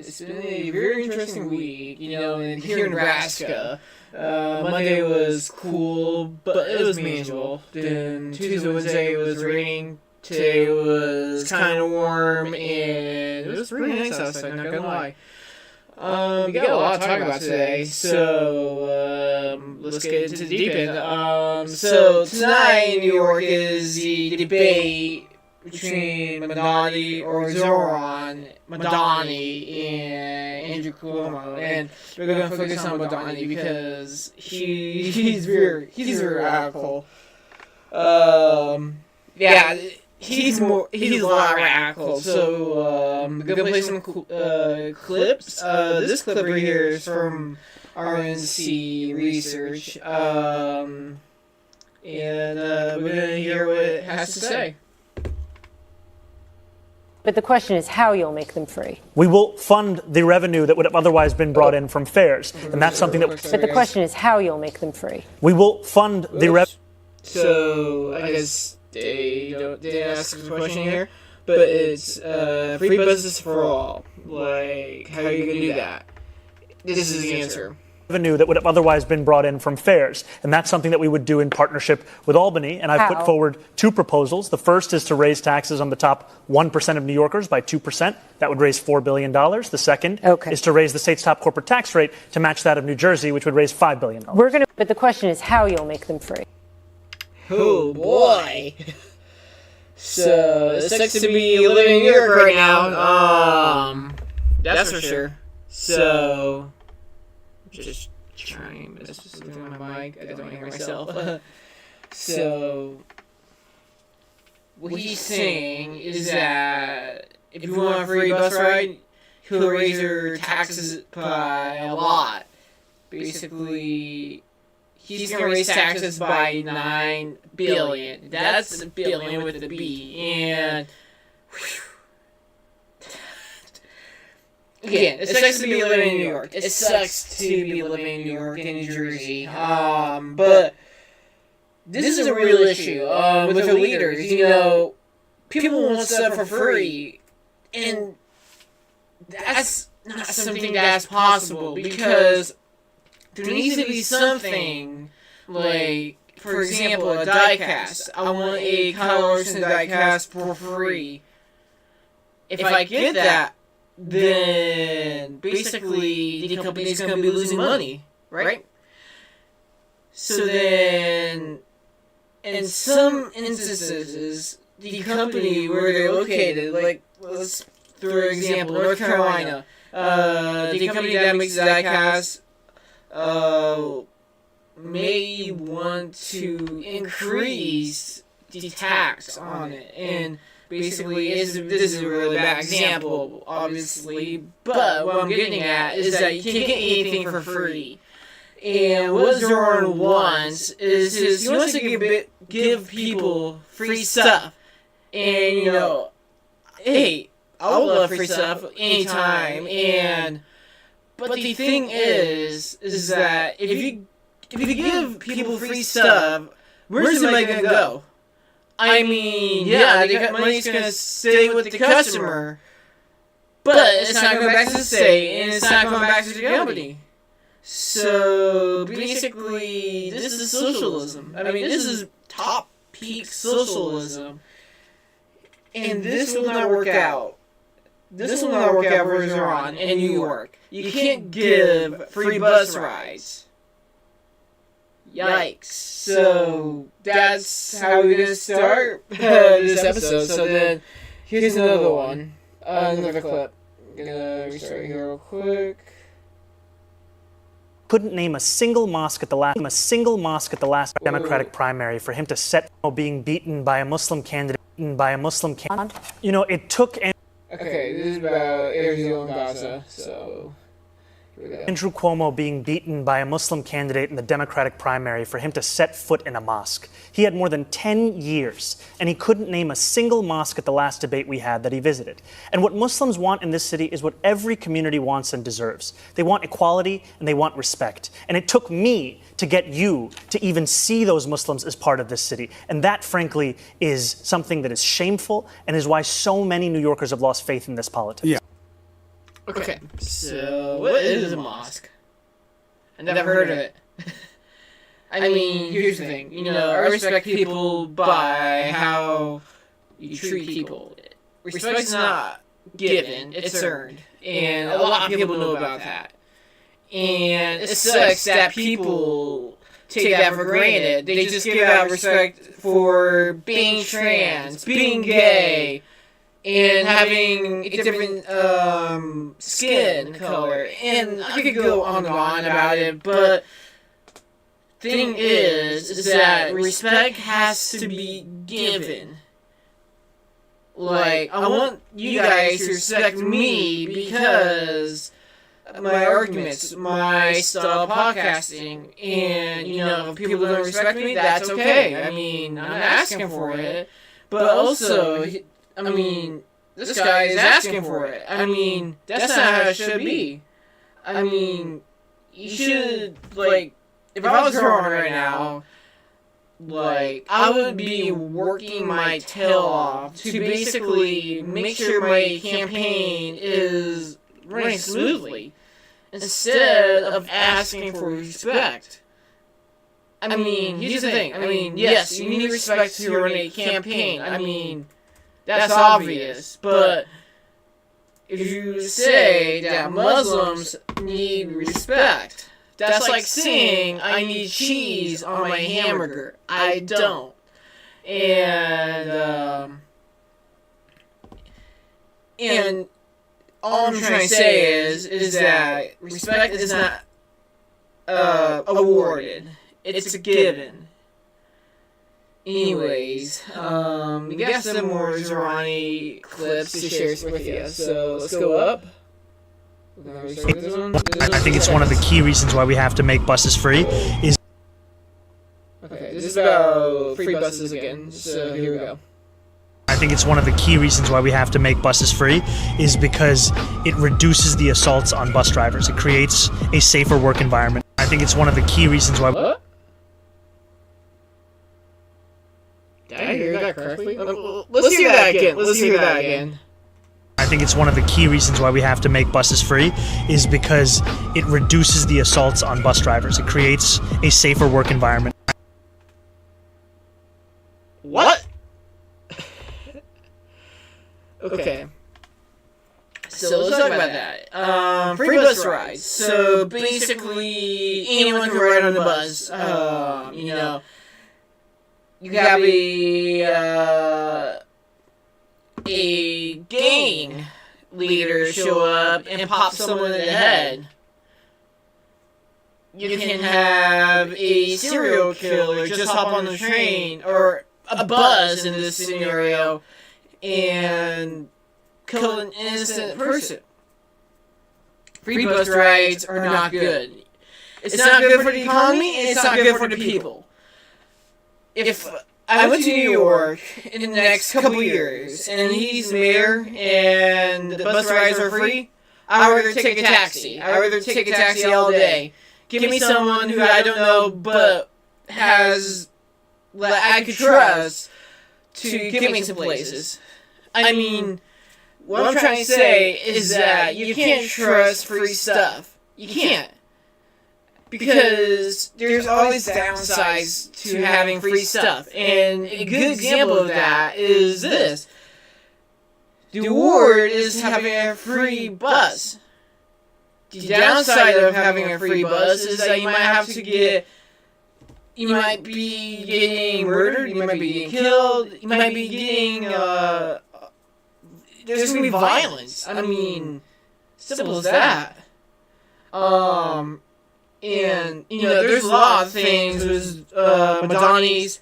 It's been a very interesting week, and here in Nebraska. Monday was cool, but it was manageable. Then Tuesday, Wednesday was raining. Today was kind of warm, and it was pretty nice outside, not gonna lie. We got a lot to talk about today, so let's get into the deep end. So tonight in New York is the debate between Madani and Andrew Cuomo, and we're gonna focus on Madani because he's very radical. He's a lot radical. So I'm gonna play some clips. This clip right here is from RNC Research, and we're gonna hear what it has to say. But the question is how you'll make them free. We will fund the revenue that would have otherwise been brought in from fares, and that's something that. But the question is how you'll make them free. We will fund the revenue. So I guess they ask a question here, but it's free buses for all. Like, how are you gonna do that? This is the answer. Revenue that would have otherwise been brought in from fares. And that's something that we would do in partnership with Albany. And I've put forward two proposals. The first is to raise taxes on the top 1% of New Yorkers by 2%. That would raise $4 billion. The second is to raise the state's top corporate tax rate to match that of New Jersey, which would raise $5 billion. But the question is how you'll make them free. Oh, boy. So, it sucks to be living in New York right now. That's for sure. So, just trying to mess with something on my mic. I don't hear myself. So, what he's saying is that if you want a free bus ride, he'll raise your taxes by a lot. Basically, he's going to raise taxes by $9 billion. That's a billion with a B. And again, it sucks to be living in New York. It sucks to be living in New York and New Jersey. But this is a real issue with the leaders. People want stuff for free, and that's not something that's possible because there needs to be something like, for example, a diecast. I want a Kyle Larson diecast for free. If I get that, then basically the company's going to be losing money, right? So then, in some instances, the company where they're located, like, let's throw an example, North Carolina, the company that makes the diecast may want to increase the tax on it, and basically, this is a really bad example, obviously, but what I'm getting at is that you can't get anything for free. And what Zoran wants is he wants to give people free stuff. And, hey, I would love free stuff anytime. But the thing is that if you give people free stuff, where's the money going to go? I mean, the money's going to stay with the customer, but it's not going back to the state, and it's not going back to the company. So, basically, this is socialism. I mean, this is top peak socialism. And this will not work out. This will not work out for Zoran in New York. You can't give free bus rides. Yikes. So, that's how we're going to start this episode. So then, here's another one. Another clip. I'm going to restart here real quick. Couldn't name a single mosque at the last Democratic primary for him to set being beaten by a Muslim candidate. It took. Okay, this is about Israel and Gaza, so. Andrew Cuomo being beaten by a Muslim candidate in the Democratic primary for him to set foot in a mosque. He had more than 10 years, and he couldn't name a single mosque at the last debate we had that he visited. And what Muslims want in this city is what every community wants and deserves. They want equality, and they want respect. And it took me to get you to even see those Muslims as part of this city. And that, frankly, is something that is shameful and is why so many New Yorkers have lost faith in this politics. Yeah. Okay, So, what is a mosque? I never heard of it. I mean, here's the thing. I respect people by how you treat people. Respect's not given, it's earned. And a lot of people know about that. And it sucks that people take that for granted. They just give out respect for being trans, being gay, and having a different skin color. And I could go on and on about it, but thing is that respect has to be given. Like, I want you guys to respect me because my arguments, my style of podcasting, and, if people don't respect me, that's okay. I mean, I'm not asking for it, but also, I mean, this guy is asking for it. I mean, that's not how it should be. I mean, you should, like, if I was growing right now, like, I would be working my tail off to basically make sure my campaign is running smoothly, instead of asking for respect. I mean, here's the thing. I mean, yes, you need respect to run a campaign. I mean, that's obvious. But if you say that Muslims need respect, that's like saying I need cheese on my hamburger. I don't. And all I'm trying to say is that respect is not awarded. It's a given. Anyways, we got some more Zerani clips to share with you. So let's go up. I think it's one of the key reasons why we have to make buses free is... Okay, this is about free buses again, so here we go. I think it's one of the key reasons why we have to make buses free is because it reduces the assaults on bus drivers. It creates a safer work environment. I think it's one of the key reasons why... What? Did I hear that correctly? Let's hear that again. Let's hear that again. I think it's one of the key reasons why we have to make buses free is because it reduces the assaults on bus drivers. It creates a safer work environment. What? Okay. So let's talk about that. Free bus rides. So basically, anyone can ride on the bus. You have a gang leader show up and pop someone in the head. You can have a serial killer just hop on the train or a bus in this scenario and kill an innocent person. Free bus rides are not good. It's not good for the economy, and it's not good for the people. If I went to New York in the next couple years, and he's mayor, and the bus rides are free, I'd rather take a taxi. I'd rather take a taxi all day. Give me someone who I don't know, but has, I could trust to get me to places. I mean, what I'm trying to say is that you can't trust free stuff. You can't. Because there's always downsides to having free stuff. And a good example of that is this. The award is having a free bus. The downside of having a free bus is that you might be getting murdered, you might be getting killed, you might be getting, there's gonna be violence. I mean, simple as that. And, there's a lot of things. There's, Madani's,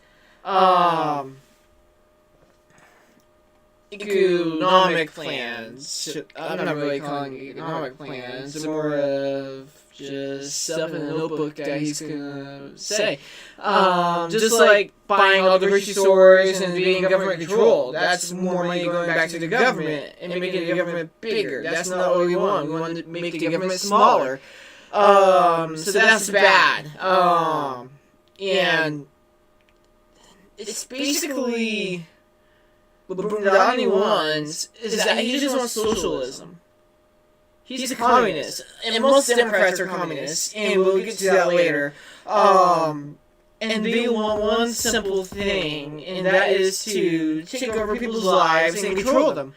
economic plans. I'm not really calling it economic plans. It's more of just stuff in a notebook that he's gonna say. Just like buying all the grocery stores and being government controlled. That's more money going back to the government and making the government bigger. That's not what we want. We want to make the government smaller. So that's bad. And it's basically what Brunani wants is that he just wants socialism. he's a communist, and most Democrats are communists, and we'll get to that later. And they want one simple thing, and that is to take over people's lives and control them.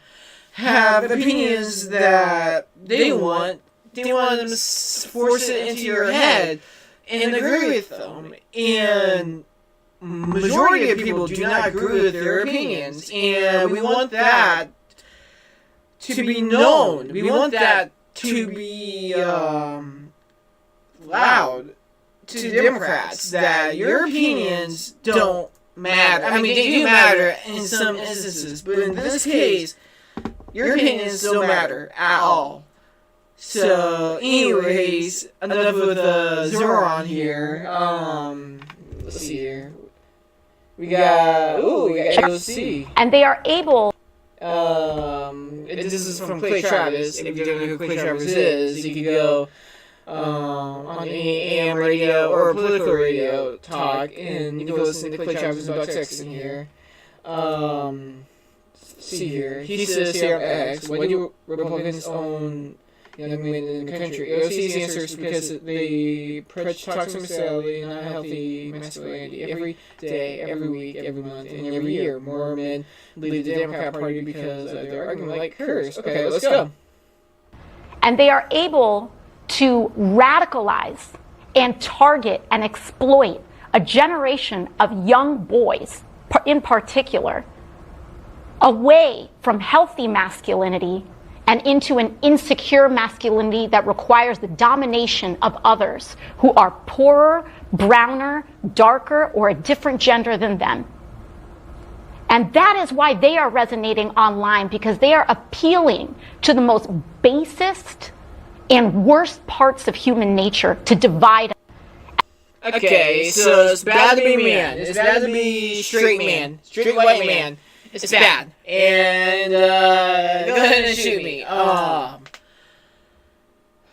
Have opinions that they want them to force it into your head and agree with them. And majority of people do not agree with their opinions, and we want that to be known. We want that to be loud to Democrats, that your opinions don't matter. I mean, they do matter in some instances, but in this case, your opinions don't matter at all. So, anyways, enough with Zoran here. Let's see here. We got AOC. And they are able. This is from Clay Travis. If you don't know who Clay Travis is, you can go on any AM radio or political radio talk, and you can go listen to Clay Travis about Texas in here. See here. He says here on X, why do Republicans own young men in the country? AOC's answer is because they preach toxic masculinity and unhealthy masculinity every day, every week, every month, and every year. More men leave the Democrat Party because of their argument like hers. Okay, let's go. And they are able to radicalize and target and exploit a generation of young boys, in particular, away from healthy masculinity and into an insecure masculinity that requires the domination of others who are poorer, browner, darker, or a different gender than them. And that is why they are resonating online, because they are appealing to the most basest and worst parts of human nature to divide. Okay, so it's bad to be man. It's bad to be straight man. Straight white man. It's bad. And, go ahead and shoot me.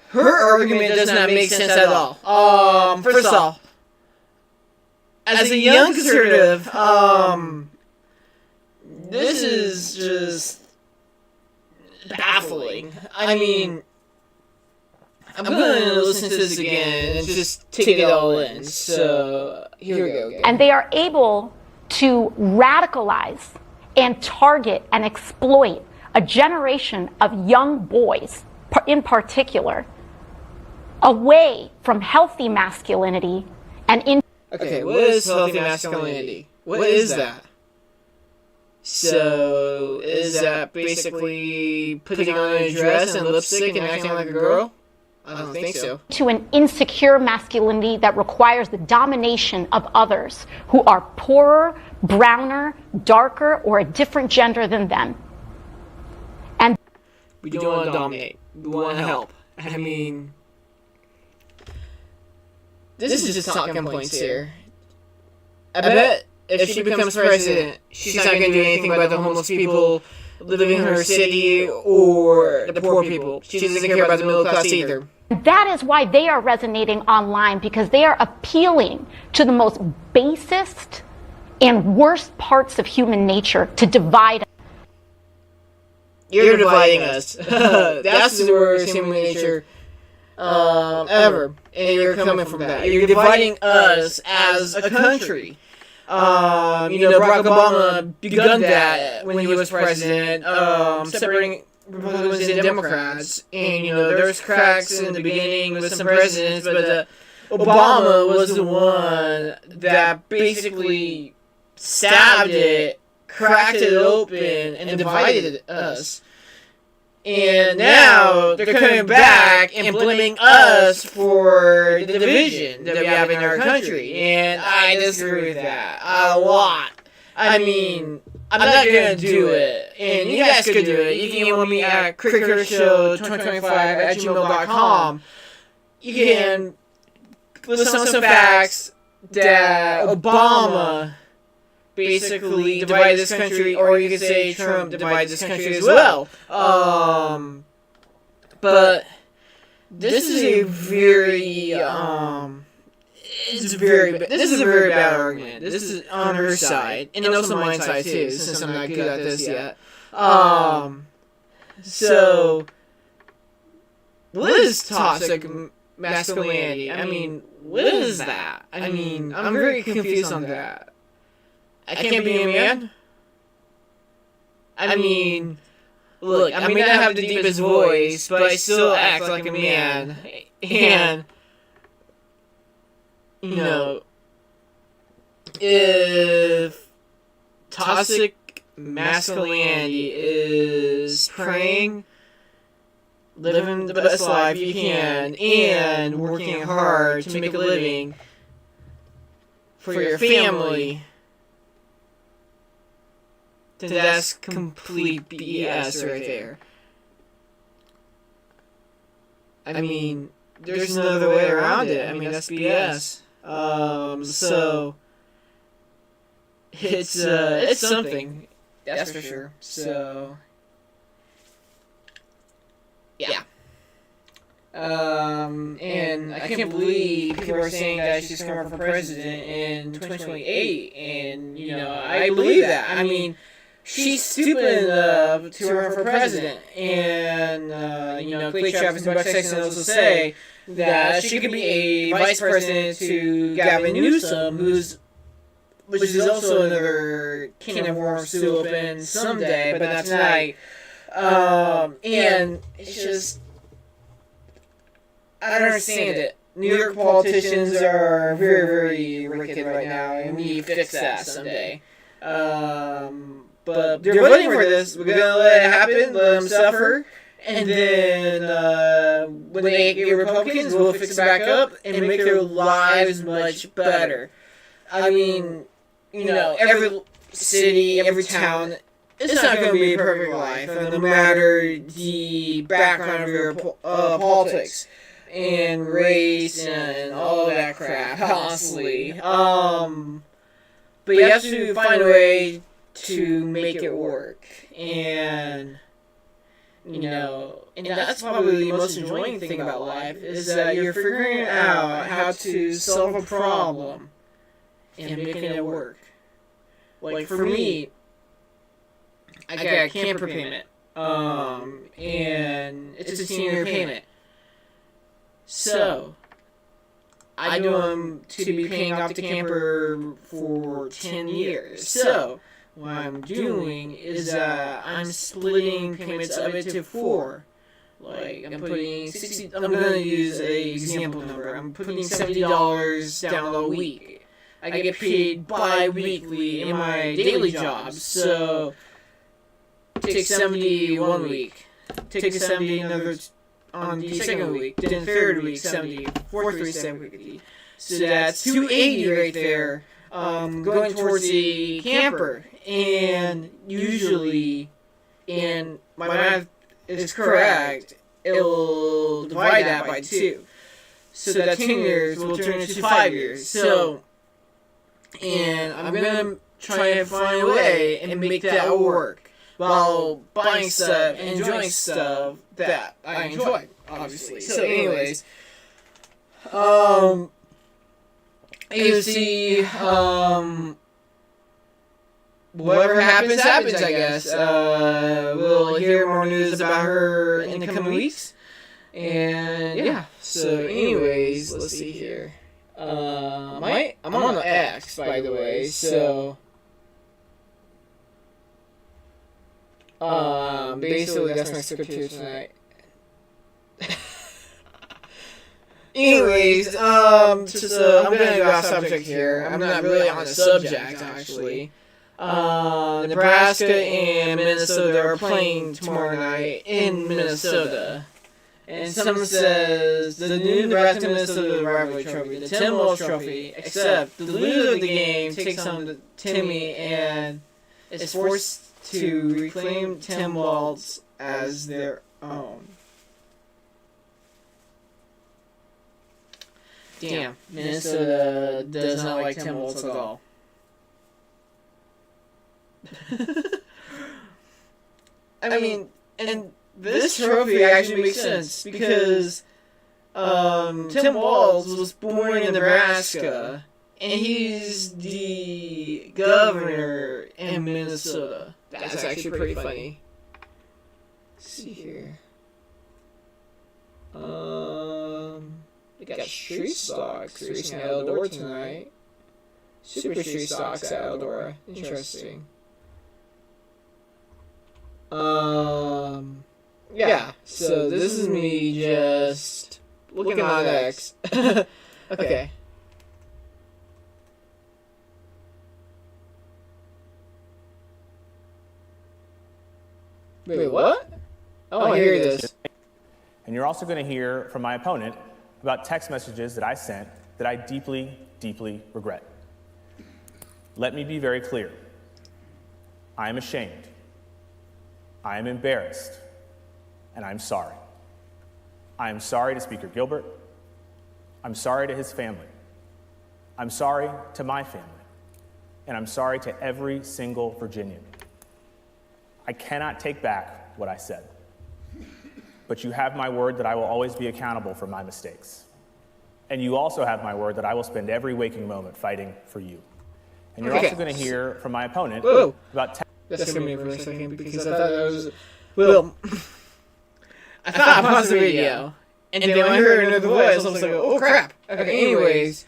Her argument does not make sense at all. First off, as a young conservative, this is just baffling. I mean, I'm going to listen to this again and just take it all in. So, here we go again. And they are able to radicalize and target and exploit a generation of young boys, in particular, away from healthy masculinity and in. Okay, what is healthy masculinity? What is that? So, is that basically putting on a dress and lipstick and acting like a girl? I don't think so. To an insecure masculinity that requires the domination of others who are poorer, browner, darker, or a different gender than them. And we don't want to dominate. We want to help. I mean, this is just talking points here. I bet if she becomes president, she's not going to do anything about the homeless people living in her city or the poor people. She doesn't care about the middle class either. That is why they are resonating online, because they are appealing to the most basest and worst parts of human nature to divide. You're dividing us. That's the worst human nature ever. And you're coming from that. You're dividing us as a country. Barack Obama begun that when he was president, separating Republicans and Democrats. And, there's cracks in the beginning with some presidents, but Obama was the one that basically stabbed it, cracked it open, and divided us. And now they're coming back and blaming us for the division that we have in our country. And I disagree with that a lot. I mean, I'm not going to do it. And you guys could do it. You can email me at crickershow2025@gmail.com. You can list on some facts that Obama basically divided this country, or you could say Trump divided this country as well. But this is a very this is a very bad argument. This is on her side, and also my side too, since I'm not good at this yet. So what is toxic masculinity? I mean, what is that? I mean, I'm very confused on that. I can't be a man? I mean, look, I may not have the deepest voice, but I still act like a man. And, you know, if toxic masculinity is praying, living the best life you can, and working hard to make a living for your family, then that's complete BS right there. I mean, there's no other way around it. I mean, that's BS. So it's something, that's for sure. So yeah. And I can't believe people are saying that she's going to run for president in 2028, and you know, I believe that. I mean, she's stupid enough to run for president, and you know, Clay Travis and Buck Sexton also say that she could be a vice president to Gavin Newsom, which is also another can of worms to open someday, but not tonight. And it's just, I don't understand it. New York politicians are very, very wicked right now, and we need to fix that someday. But they're voting for this. We're gonna let it happen, let them suffer, and then when they get Republicans, we'll fix it back up and make their lives much better. I mean, you know, every city, every town, it's not going to be a perfect life, no matter the background of your politics and race and all that crap, honestly. But you have to find a way to make it work, and you know, and that's probably the most enjoying thing about life, is that you're figuring out how to solve a problem and making it work. Like for me, I got a camper payment, and it's a 10-year payment. So I do them to be paying off the camper for 10 years. So what I'm doing is that I'm splitting payments of it to 4. Like, I'm putting I'm going to use an example number. I'm putting $70 down a week. I get paid bi-weekly in my daily job. So take 70 one week, take 70 another on the second week, then third week 70, fourth week 70. So that's 280 right there, going towards the camper. And usually, and my math is correct, it'll divide that by 2. So that 10 years will turn into 5 years. So, and I'm gonna try to find a way and make that work while buying stuff and enjoying stuff that I enjoy, obviously. So anyways, you see, whatever happens, happens, I guess. We'll hear more news about her in the coming weeks. And yeah, so anyways, let's see here. I'm on the X, by the way, so basically that's my script here tonight. Anyways, so I'm gonna go off subject here. I'm not really on the subject, actually. Nebraska and Minnesota are playing tomorrow night in Minnesota. And someone says the new Nebraska-Minnesota rivalry trophy, the Tim Walz Trophy, except the loser of the game takes on the Timmy and is forced to reclaim Tim Walz as their own. Damn, Minnesota does not like Tim Walz at all. I mean, and this trophy actually makes sense because Tim Walz was born in Nebraska and he's the governor in Minnesota. That's actually pretty funny. Let's see here. We got Street Stocks racing at Eldora tonight. Super Street Stocks at Eldora. Interesting. Yeah, so this is me just looking on X. Okay. Wait, what? Oh, I hear this. And you're also going to hear from my opponent about text messages that I sent that I deeply, deeply regret. Let me be very clear. I am ashamed. I am embarrassed. And I'm sorry. I am sorry to Speaker Gilbert. I'm sorry to his family. I'm sorry to my family. And I'm sorry to every single Virginian. I cannot take back what I said. But you have my word that I will always be accountable for my mistakes. And you also have my word that I will spend every waking moment fighting for you. And you're also going to hear from my opponent about... That's going to be for a second, because I thought that was... Well, I thought I paused the video, and then I heard another voice, I was like, oh crap. Okay, anyways,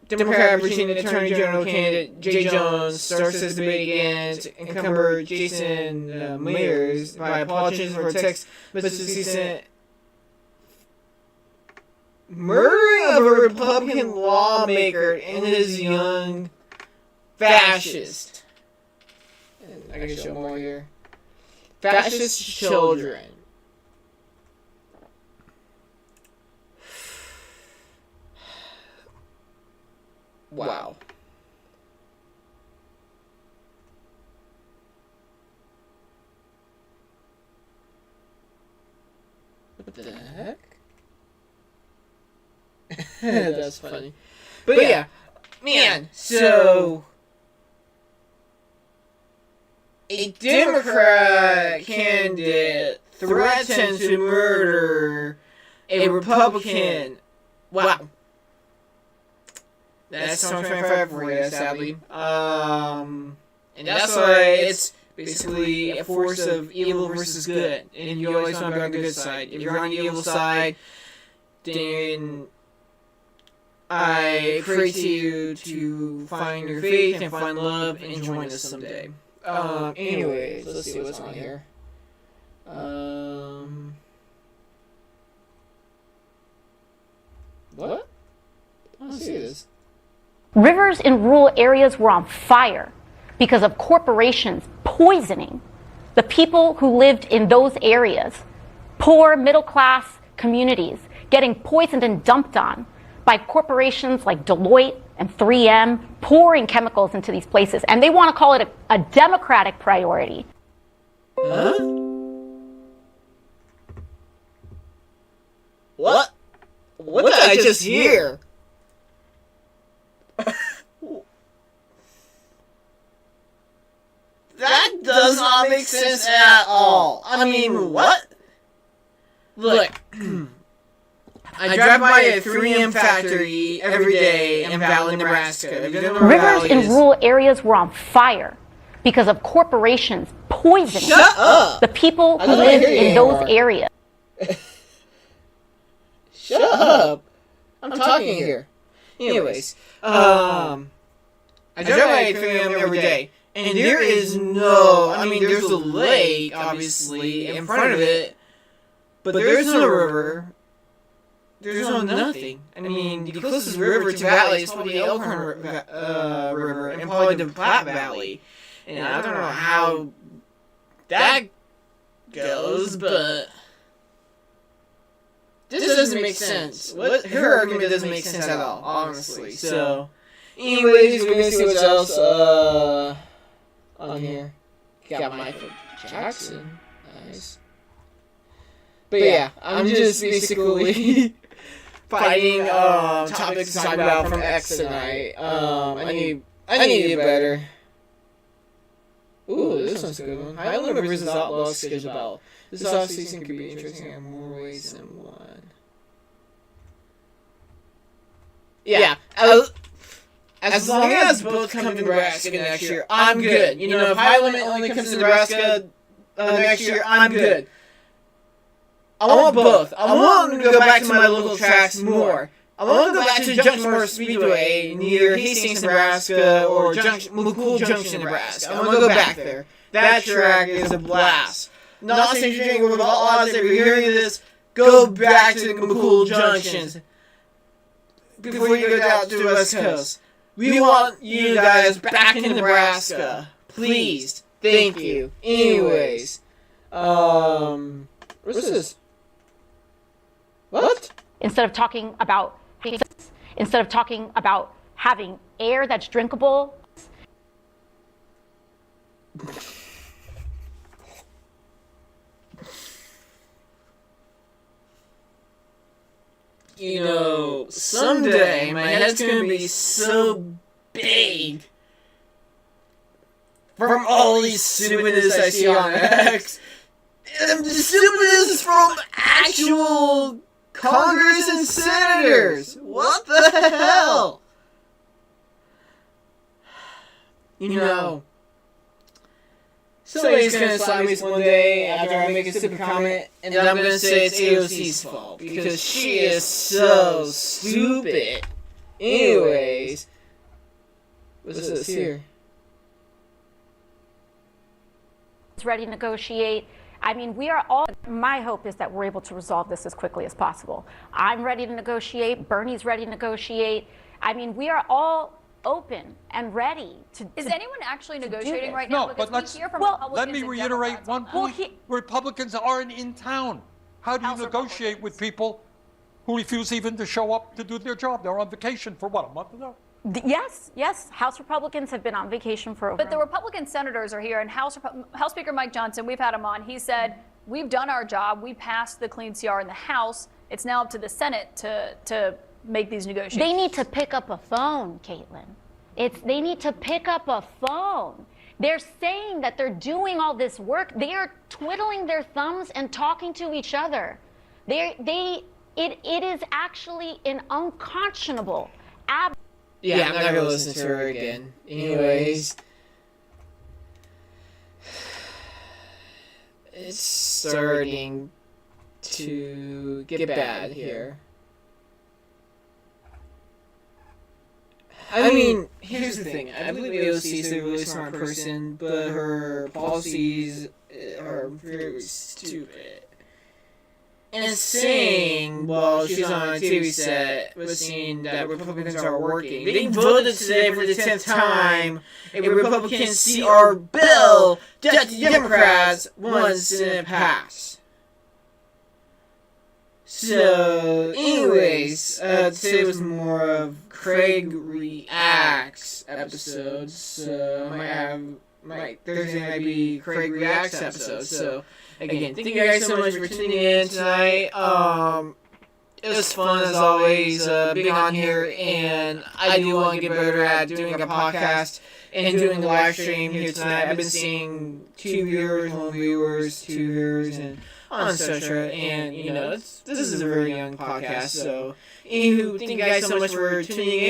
Democrat Virginia Attorney General candidate Jay Jones starts his debate against incumbent Jason Mears by apologizing for a text message he sent murdering of a Republican lawmaker and his young fascist. And I can show more here. Fascist children. Wow. What the heck? That's funny. But yeah, man, so a Democrat candidate threatened to murder a Republican. Wow. That's 2025 for you, sadly. And that's why it's basically a force of evil versus good. And you always want to be on the good side. If you're on the evil side, then I pray to you to find your faith and find love and join us someday. Anyways, let's see what's on here. What? I don't see this. Rivers in rural areas were on fire because of corporations poisoning the people who lived in those areas. Poor middle-class communities getting poisoned and dumped on by corporations like Deloitte and 3M, pouring chemicals into these places. And they want to call it a Democratic priority. Huh? What? What did I just hear? That does not make sense at all. I mean, what? Look, I drive by a 3M factory every day in Valley, Nebraska. Rivers in rural areas were on fire because of corporations poisoning the people who lived in those areas. Shut up. I'm talking here. Anyways, I drive by 3M every day, and there is no, I mean, there's a lake, obviously, in front of it, but there's no river. There's no nothing. I mean, the closest river to Valley is probably the Elkhorn River, and probably the Platte Valley. And I don't know how that goes, but this doesn't make sense. Her argument doesn't make sense at all, honestly. So, anyways, we're gonna see what else on here. Got Michael Jackson. Nice. But yeah, I'm just basically finding topics to talk about from X tonight. I need to get better. Ooh, this one's a good one. Highlander versus Outlaw schedule battle. This off-season could be interesting in more ways than one. Yeah, as long as both come to Nebraska next year, I'm good. You know, if Highlander only comes to Nebraska next year, I'm good. I want both. I want to go back to my local tracks more. I want to go back to Junction Speedway near Hastings, Nebraska, or McCool Junction, Nebraska. I want to go back there. That track is a blast. Not saying with all odds if you're hearing this, go back to the McCool Junctions before you go down to the West Coast. We want you guys back in Nebraska. Please. Thank you. Anyways. What's this? What? Instead of talking about having air that's drinkable. You know, someday my head's gonna be so big from all these stupidness I see on X. And the stupidness from actual Congress and senators. What the hell? You know, somebody's gonna slap me one day after I make a stupid comment, and then I'm gonna say it's AOC's fault because she is so stupid. Anyways, what's this here? Ready to negotiate. I mean, we are all, my hope is that we're able to resolve this as quickly as possible. I'm ready to negotiate. Bernie's ready to negotiate. I mean, we are all open and ready to. Is anyone actually negotiating right now? No, but let me reiterate one point. Republicans aren't in town. How do you negotiate with people who refuse even to show up to do their job? They're on vacation for what, a month now? Yes. House Republicans have been on vacation for over. But the Republican senators are here, and House Speaker Mike Johnson, we've had him on. He said, we've done our job. We passed the clean CR in the House. It's now up to the Senate to make these negotiations. They need to pick up a phone, Caitlin. They need to pick up a phone. They're saying that they're doing all this work. They are twiddling their thumbs and talking to each other. It is actually an unconscionable. Yeah, I'm not gonna listen to her again. Anyways, it's starting to get bad here. I mean, here's the thing. I believe AOC is a really smart person, but her policies are very stupid. And saying, while she's on a TV set, was saying that Republicans are working. They voted today for the 10th time a Republican CR bill that the Democrats once didn't pass. So, anyways, today was more of Kraig Reacts episodes. So, Thursday might be Kraig Reacts episode. So, again, thank you guys so much for tuning in tonight. It was fun as always being on here, and I do want to get better at doing a podcast and doing the live stream here tonight. I've been seeing 2 viewers, 1 viewers, 2 viewers, and on etc. And you know, this is a very young podcast. So, anywho, thank you guys so much for tuning in.